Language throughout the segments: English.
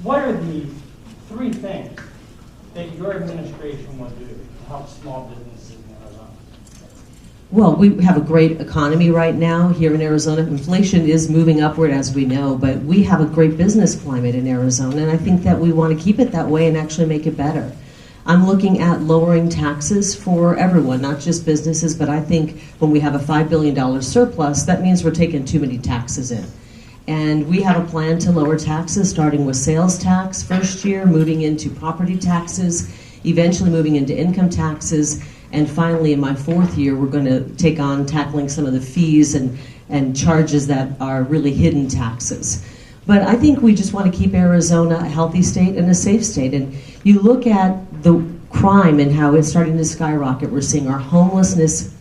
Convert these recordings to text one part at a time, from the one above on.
What are the three things that your administration will do to help small businesses in Arizona? Well, we have a great economy right now here in Arizona. Inflation is moving upward, as we know, but we have a great business climate in Arizona, and I think that we want to keep it that way and actually make it better. I'm looking at lowering taxes for everyone, not just businesses, but I think when we have a $5 billion surplus, that means we're taking too many taxes in. And we have a plan to lower taxes, starting with sales tax first year, moving into property taxes, eventually moving into income taxes, and finally in my fourth year, we're going to take on tackling some of the fees and charges that are really hidden taxes. But I think we just want to keep Arizona a healthy state and a safe state. And you look at the crime and how it's starting to skyrocket. We're seeing our homelessness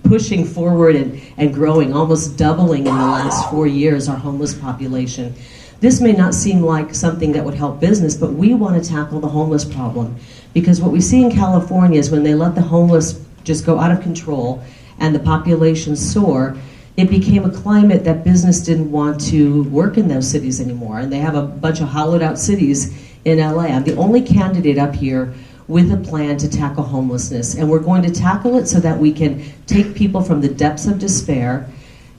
pushing forward and growing, almost doubling in the last 4 years, our homeless population. This may not seem like something that would help business, but we want to tackle the homeless problem. Because what we see in California is when they let the homeless just go out of control and the population soar, it became a climate that business didn't want to work in those cities anymore. And they have a bunch of hollowed out cities in LA. I'm the only candidate up here with a plan to tackle homelessness. And we're going to tackle it so that we can take people from the depths of despair,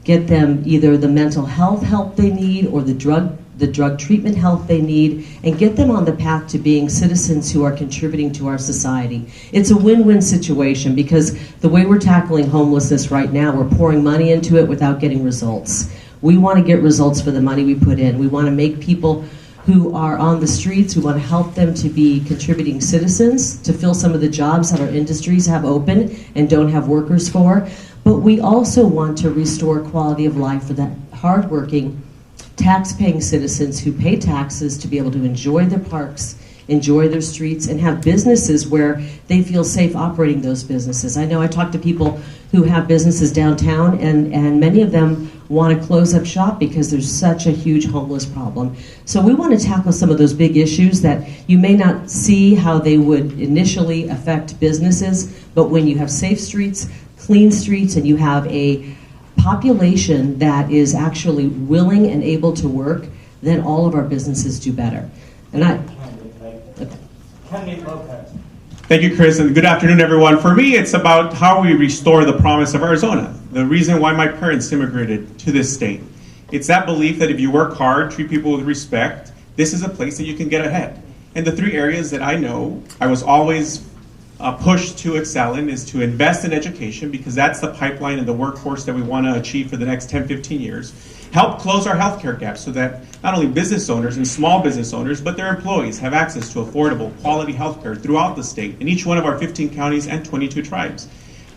get them either the mental health help they need or the drug treatment help they need, and get them on the path to being citizens who are contributing to our society. It's a win-win situation because the way we're tackling homelessness right now, we're pouring money into it without getting results. We want to get results for the money we put in. We want to make people who are on the streets, we want to help them to be contributing citizens, to fill some of the jobs that our industries have open and don't have workers for. But we also want to restore quality of life for that hardworking, tax-paying citizens who pay taxes to be able to enjoy their parks, enjoy their streets, and have businesses where they feel safe operating those businesses. I know I talk to people who have businesses downtown, and many of them want to close up shop because there's such a huge homeless problem. So we want to tackle some of those big issues that you may not see how they would initially affect businesses, but when you have safe streets, clean streets, and you have a population that is actually willing and able to work, then all of our businesses do better. And Kenny Lopez. Thank you, Chris, and good afternoon, everyone. For me, it's about how we restore the promise of Arizona, the reason why my parents immigrated to this state. It's that belief that if you work hard, treat people with respect, this is a place that you can get ahead. And the three areas that I know I was always pushed to excel in is to invest in education, because that's the pipeline and the workforce that we want to achieve for the next 10, 15 years. Help close our healthcare gap so that not only business owners and small business owners, but their employees have access to affordable, quality healthcare throughout the state in each one of our 15 counties and 22 tribes.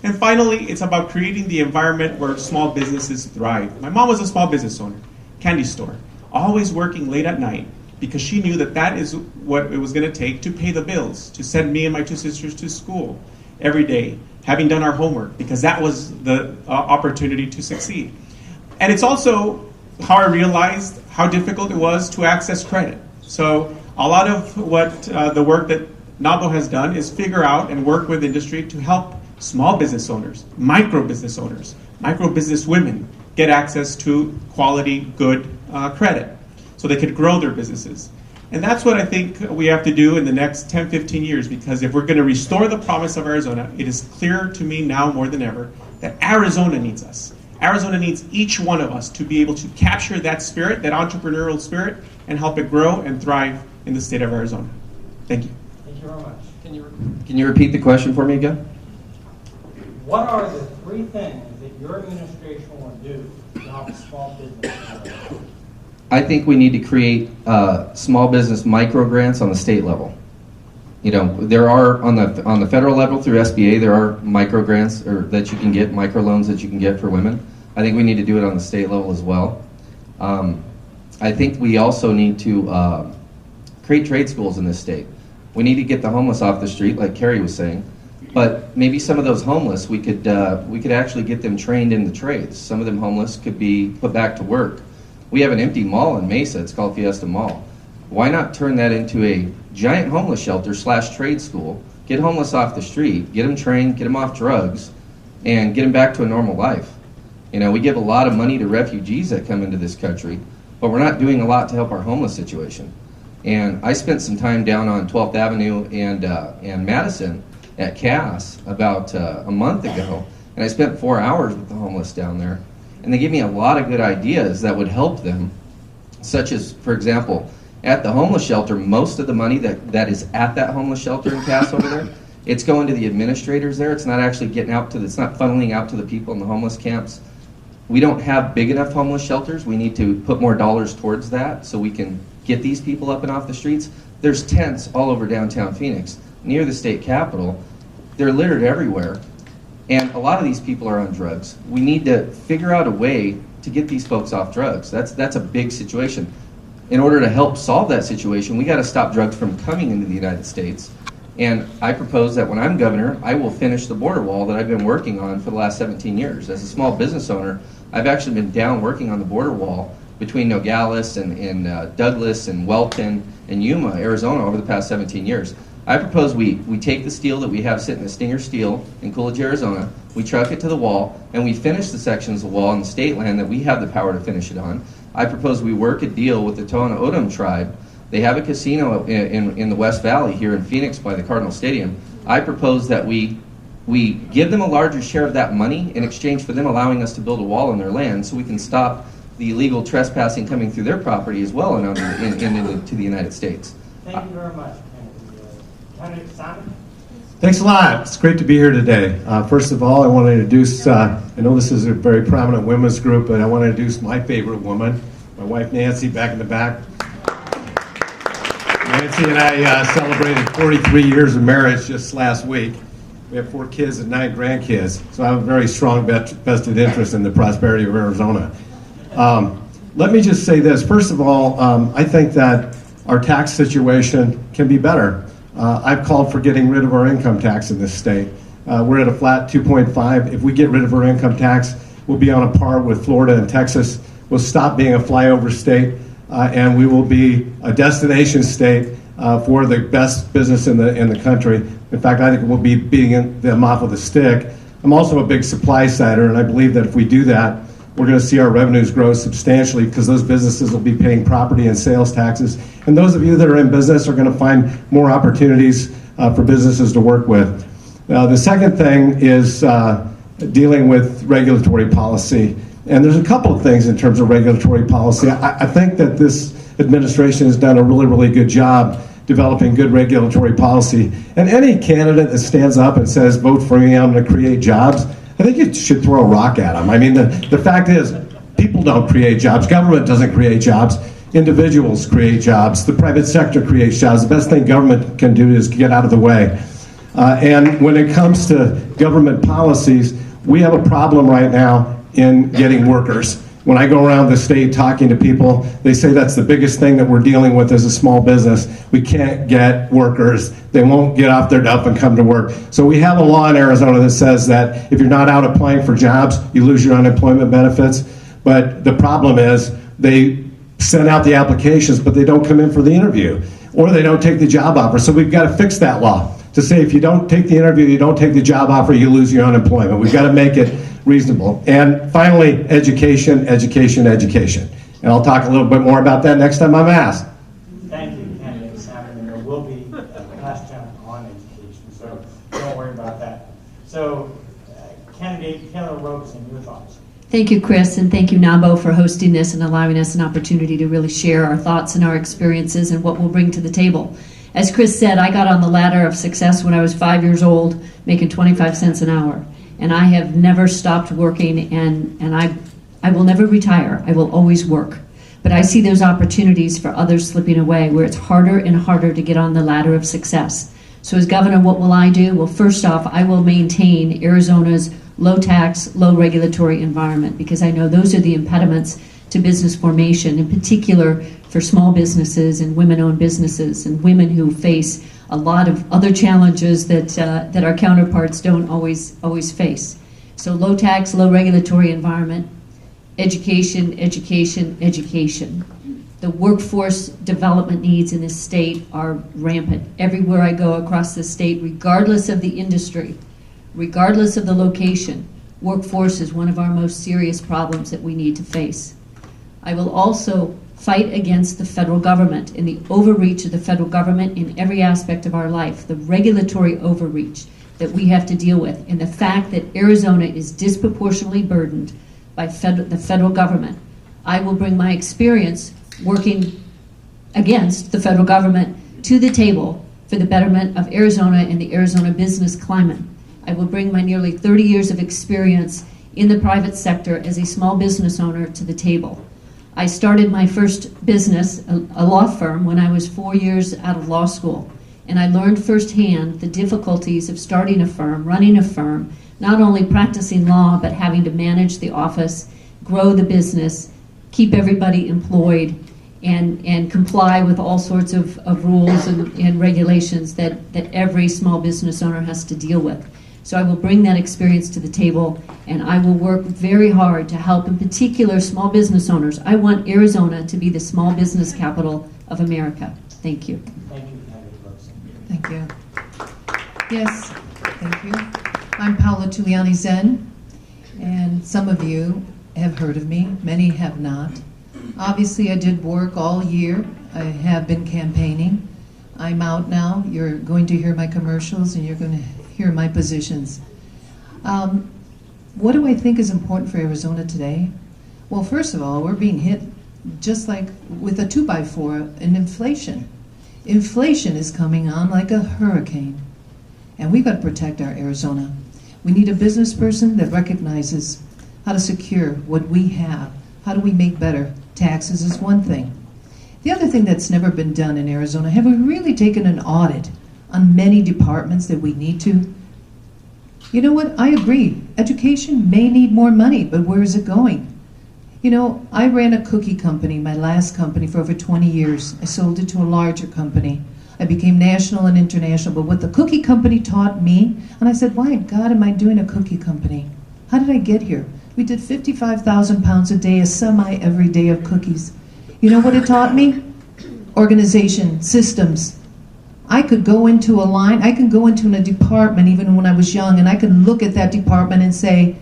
And finally, it's about creating the environment where small businesses thrive. My mom was a small business owner, candy store, always working late at night because she knew that that is what it was going to take to pay the bills, to send me and my two sisters to school every day, having done our homework, because that was the opportunity to succeed. And it's also how I realized how difficult it was to access credit. So a lot of what the work that NABO has done is figure out and work with industry to help small business owners, micro business women get access to quality, good credit so they could grow their businesses. And that's what I think we have to do in the next 10, 15 years, because if we're going to restore the promise of Arizona, it is clear to me now more than ever that Arizona needs us. Arizona needs each one of us to be able to capture that spirit, that entrepreneurial spirit, and help it grow and thrive in the state of Arizona. Thank you. Thank you very much. Can you repeat the question for me again? What are the three things that your administration will do to help small business? I think we need to create small business micro grants on the state level. You know, there are on the federal level through SBA, there are micro grants that you can get, micro loans that you can get for women. I think we need to do it on the state level as well. I think we also need to create trade schools in this state. We need to get the homeless off the street, like Carrie was saying. But maybe some of those homeless, we could actually get them trained in the trades. Some of them homeless could be put back to work. We have an empty mall in Mesa. It's called Fiesta Mall. Why not turn that into a giant homeless shelter / trade school, get homeless off the street, get them trained, get them off drugs, and get them back to a normal life? You know, we give a lot of money to refugees that come into this country, but we're not doing a lot to help our homeless situation. And I spent some time down on 12th Avenue and Madison at Cass about a month ago, and I spent 4 hours with the homeless down there. And they gave me a lot of good ideas that would help them, such as, for example, at the homeless shelter, most of the money that is at that homeless shelter in Cass over there, it's going to the administrators there. It's not actually getting out to it's not funneling out to the people in the homeless camps. We don't have big enough homeless shelters. We need to put more dollars towards that so we can get these people up and off the streets. There's tents all over downtown Phoenix, near the state capitol. They're littered everywhere. And a lot of these people are on drugs. We need to figure out a way to get these folks off drugs. That's a big situation. In order to help solve that situation, we got to stop drugs from coming into the United States. And I propose that when I'm governor, I will finish the border wall that I've been working on for the last 17 years. As a small business owner, I've actually been down working on the border wall between Nogales and Douglas and Welton and Yuma, Arizona, over the past 17 years. I propose we take the steel that we have sitting at Stinger Steel in Coolidge, Arizona, we truck it to the wall, and we finish the sections of the wall in the state land that we have the power to finish it on. I propose we work a deal with the Tohono O'odham tribe. They have a casino in the West Valley here in Phoenix by the Cardinal Stadium. I propose that we give them a larger share of that money in exchange for them allowing us to build a wall on their land so we can stop the illegal trespassing coming through their property as well and into the United States. Thank you very much, Kennedy. Kennedy, Simon? Thanks a lot. It's great to be here today. First of all, I want to introduce, I know this is a very prominent women's group, but I want to introduce my favorite woman, my wife Nancy, back in the back. Nancy and I celebrated 43 years of marriage just last week. We have 4 kids and 9 grandkids, so I have a very strong vested interest in the prosperity of Arizona. Let me just say this. First of all, I think that our tax situation can be better. I've called for getting rid of our income tax in this state. We're at a flat 2.5. If we get rid of our income tax, we'll be on a par with Florida and Texas. We'll stop being a flyover state, and we will be a destination state for the best business in the country. In fact, I think we'll be beating them off with a stick. I'm also a big supply sider, and I believe that if we do that, we're going to see our revenues grow substantially because those businesses will be paying property and sales taxes. And those of you that are in business are going to find more opportunities for businesses to work with. The second thing is dealing with regulatory policy. And there's a couple of things in terms of regulatory policy. I think that this administration has done a really, really good job developing good regulatory policy. And any candidate that stands up and says, vote for me, I'm going to create jobs, I think you should throw a rock at them. I mean, the fact is, people don't create jobs. Government doesn't create jobs. Individuals create jobs. The private sector creates jobs. The best thing government can do is get out of the way. And when it comes to government policies, we have a problem right now in getting workers. When I go around the state talking to people, they say that's the biggest thing that we're dealing with as a small business. We can't get workers. They won't get off their duff and come to work. So we have a law in Arizona that says that if you're not out applying for jobs, you lose your unemployment benefits. But the problem is they send out the applications, but they don't come in for the interview, or they don't take the job offer. So we've got to fix that law to say if you don't take the interview, you don't take the job offer, you lose your unemployment. We've got to make it reasonable. And finally, education, education, education. And I'll talk a little bit more about that next time I'm asked. Thank you, Kennedy, Simon, and there will be a question on education, so don't worry about that. So, Kennedy, Taylor Robeson, your thoughts? Thank you, Chris, and thank you, NABO, for hosting this and allowing us an opportunity to really share our thoughts and our experiences and what we'll bring to the table. As Chris said, I got on the ladder of success when I was 5 years old, making 25 cents an hour. And I have never stopped working, and I will never retire. I will always work. But I see those opportunities for others slipping away where it's harder and harder to get on the ladder of success. So as governor, what will I do? Well, first off, I will maintain Arizona's low tax, low regulatory environment, because I know those are the impediments to business formation, in particular for small businesses and women-owned businesses and women who face a lot of other challenges that our counterparts don't always face. So low tax, low regulatory environment, education, education, education. The workforce development needs in this state are rampant. Everywhere I go across the state, regardless of the industry, regardless of the location, workforce is one of our most serious problems that we need to face. I will also fight against the federal government and the overreach of the federal government in every aspect of our life, the regulatory overreach that we have to deal with, and the fact that Arizona is disproportionately burdened by the federal government. I will bring my experience working against the federal government to the table for the betterment of Arizona and the Arizona business climate. I will bring my nearly 30 years of experience in the private sector as a small business owner to the table. I started my first business, a law firm, when I was 4 years out of law school. And I learned firsthand the difficulties of starting a firm, running a firm, not only practicing law, but having to manage the office, grow the business, keep everybody employed, and comply with all sorts of rules and regulations that every small business owner has to deal with. So I will bring that experience to the table, and I will work very hard to help, in particular, small business owners. I want Arizona to be the small business capital of America. Thank you. Thank you, Candidate Rosen. Thank you. Yes, thank you. I'm Paula Tuliani Zen, and some of you have heard of me, many have not. Obviously, I did work all year. I have been campaigning. I'm out now. You're going to hear my commercials, and you're going to hear my positions. What do I think is important for Arizona today? Well, first of all, we're being hit just like with a 2x4 in inflation. Inflation is coming on like a hurricane, and we've got to protect our Arizona. We need a business person that recognizes how to secure what we have. How do we make better? Taxes is one thing. The other thing that's never been done in Arizona, have we really taken an audit on many departments that we need to? You know what? I agree. Education may need more money, but where is it going? You know, I ran a cookie company, my last company, for over 20 years. I sold it to a larger company. I became national and international, but what the cookie company taught me, and I said, why God am I doing a cookie company? How did I get here? We did 55,000 pounds a day, a semi every day of cookies. You know what it taught me? Organization, systems. I could go into a line, I can go into a department even when I was young, and I can look at that department and say,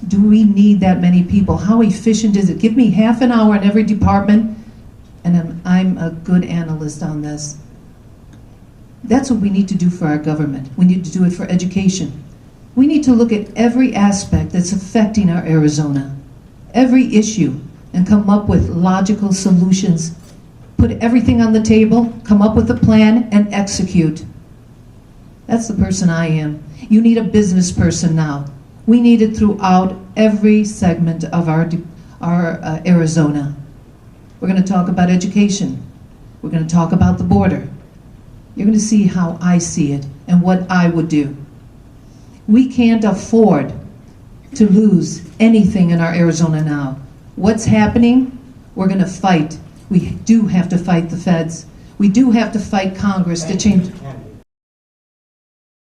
do we need that many people? How efficient is it? Give me half an hour in every department, and I'm a good analyst on this. That's what we need to do for our government. We need to do it for education. We need to look at every aspect that's affecting our Arizona, every issue, and come up with logical solutions. Put everything on the table, come up with a plan, and execute. That's the person I am. You need a business person now. We need it throughout every segment of our Arizona. We're going to talk about education. We're going to talk about the border. You're going to see how I see it and what I would do. We can't afford to lose anything in our Arizona now. What's happening? We're going to fight. We do have to fight the feds. We do have to fight Congress to change. Candidate.